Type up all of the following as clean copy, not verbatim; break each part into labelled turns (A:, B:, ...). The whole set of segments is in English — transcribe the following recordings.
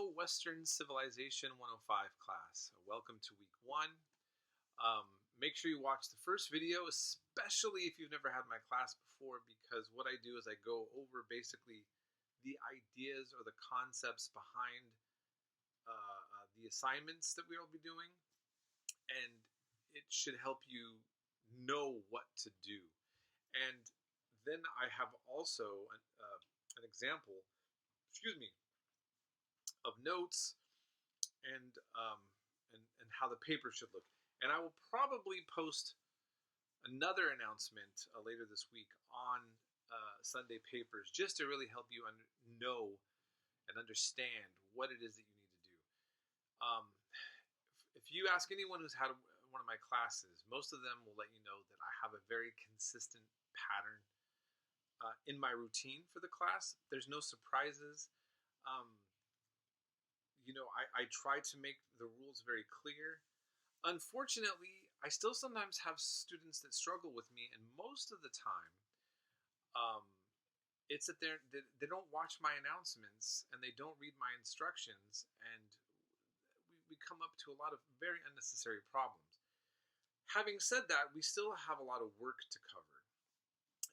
A: Hello, Western Civilization 105 class. Welcome to week one. Make sure you watch the first video, especially if you've never had my class before, because what I do is I go over basically the ideas or the concepts behind the assignments that we'll be doing, and it should help you know what to do. And then I have also an example, of notes and and how the paper should look. And I will probably post another announcement later this week on Sunday papers, just to really help you know and understand what it is that you need to do. Um, if you ask anyone who's had one of my classes, most of them will let you know that I have a very consistent pattern in my routine for the class. There's no surprises. Um, I try to make the rules very clear. Unfortunately, I still sometimes have students that struggle with me, and most of the time, it's that they don't watch my announcements and they don't read my instructions, and we come up to a lot of very unnecessary problems. Having said that, we still have a lot of work to cover.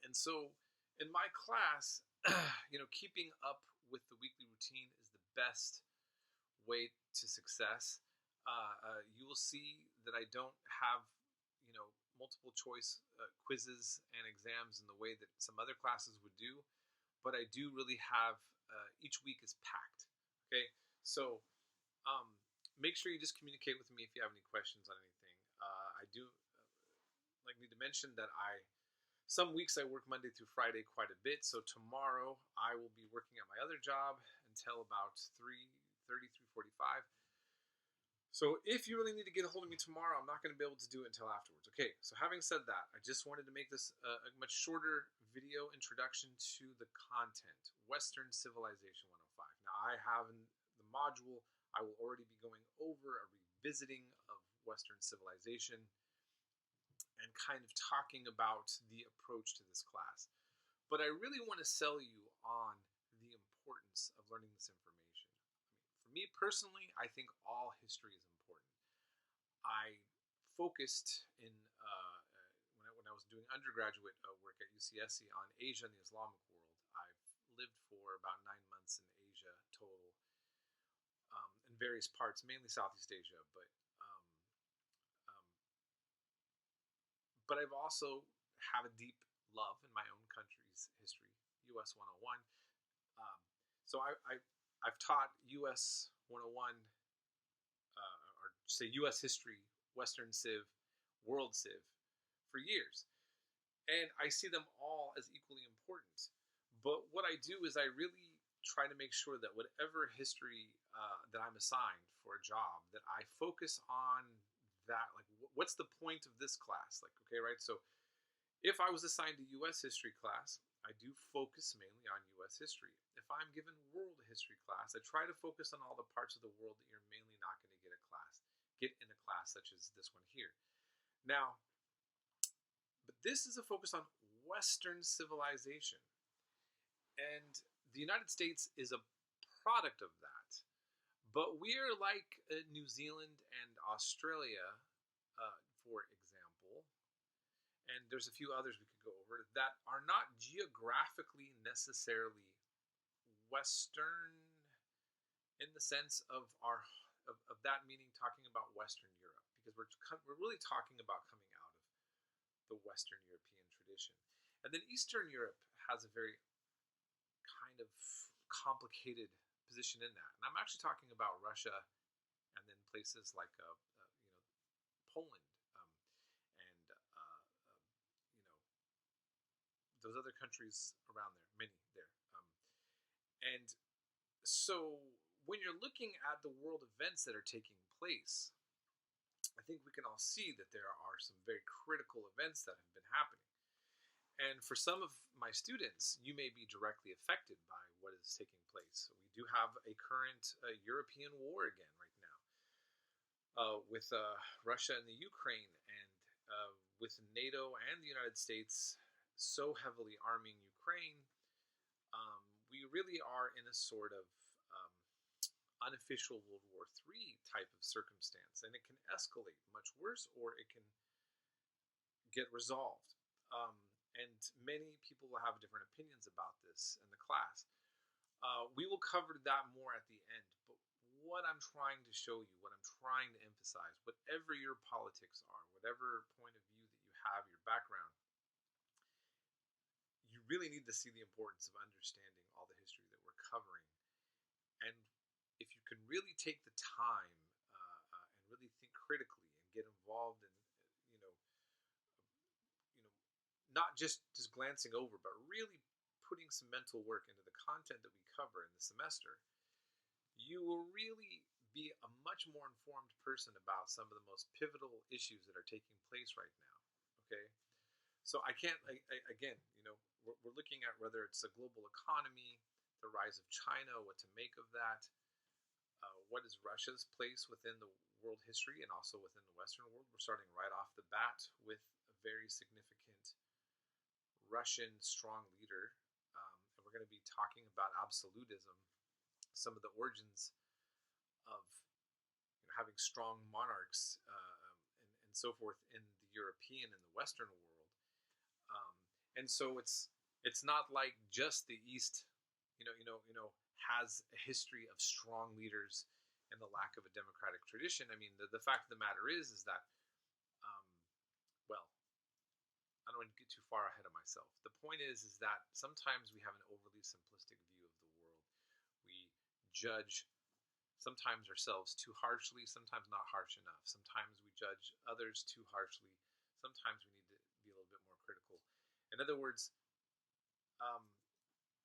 A: And so in my class, keeping up with the weekly routine is the best way to success. You will see that I don't have, multiple choice quizzes and exams in the way that some other classes would do, but I do really have, each week is packed. Okay, so make sure you just communicate with me if you have any questions on anything. I do need to mention that some weeks I work Monday through Friday quite a bit, so tomorrow I will be working at my other job until about 3:30, 3:45. So if you really need to get a hold of me tomorrow, I'm not going to be able to do it until afterwards. Okay, so having said that, I just wanted to make this a much shorter video introduction to the content, Western Civilization 105. Now I have in the module, I will already be going over a revisiting of Western civilization and kind of talking about the approach to this class. But I really want to sell you on the importance of learning this information. For me personally, I think all history is important. I focused when I was doing undergraduate work at UCSC on Asia and the Islamic world. I've lived for about 9 months in Asia total, in various parts, mainly Southeast Asia, but I've also have a deep love in my own country's history, US 101. So I've taught US 101, or say US history, Western Civ, World Civ, for years. And I see them all as equally important. But what I do is I really try to make sure that whatever history that I'm assigned for a job, that I focus on that, what's the point of this class? Right? So if I was assigned a US history class, I do focus mainly on US history. If I'm given world history class, I try to focus on all the parts of the world that you're mainly not going to get in a class such as this one here. Now, but this is a focus on Western civilization. And the United States is a product of that. But we're like New Zealand and Australia, for example, and there's a few others we could go over, that are not geographically necessarily Western in the sense of that meaning talking about Western Europe, because we're really talking about coming out of the Western European tradition. And then Eastern Europe has a very kind of complicated position in that. And I'm actually talking about Russia and then places like Poland, and those other countries around there, many there. And so when you're looking at the world events that are taking place, I think we can all see that there are some very critical events that have been happening. And for some of my students, you may be directly affected by what is taking place. So we do have a current European war again right now, with Russia and the Ukraine, and with NATO and the United States so heavily arming Ukraine. We really are in a sort of unofficial World War III type of circumstance, and it can escalate much worse, or it can get resolved. And many people will have different opinions about this in the class. We will cover that more at the end, but what I'm trying to show you, what I'm trying to emphasize, whatever your politics are, whatever point of view that you have, your background, you really need to see the importance of understanding all the history that we're covering. And if you can really take the time and really think critically and get involved in, you know, not just glancing over, but really putting some mental work into the content that we cover in the semester, you will really be a much more informed person about some of the most pivotal issues that are taking place right now. Okay, so I can't, again, we're looking at whether it's a global economy, the rise of China, what to make of that, what is Russia's place within the world history and also within the Western world. We're starting right off the bat with a very significant Russian strong leader, and we're going to be talking about absolutism, some of the origins of having strong monarchs and so forth in the European and the Western world. And so it's not like just the East, has a history of strong leaders and the lack of a democratic tradition. I mean, the fact of the matter is that, well, I don't want to get too far ahead of myself. The point is that sometimes we have an overly simplistic view of the world. We judge sometimes ourselves too harshly, sometimes not harsh enough. Sometimes we judge others too harshly. Sometimes we need to be a little bit more critical. In other words,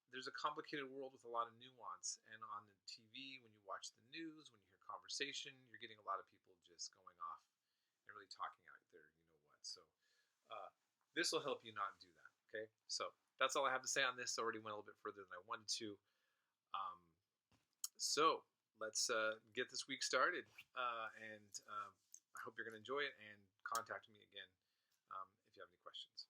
A: there's a complicated world with a lot of nuance. And on the TV, when you watch the news, when you hear conversation, you're getting a lot of people just going off and really talking out there, So this will help you not do that, okay? So that's all I have to say on this. I already went a little bit further than I wanted to. So let's get this week started. And I hope you're going to enjoy it, and contact me again if you have any questions.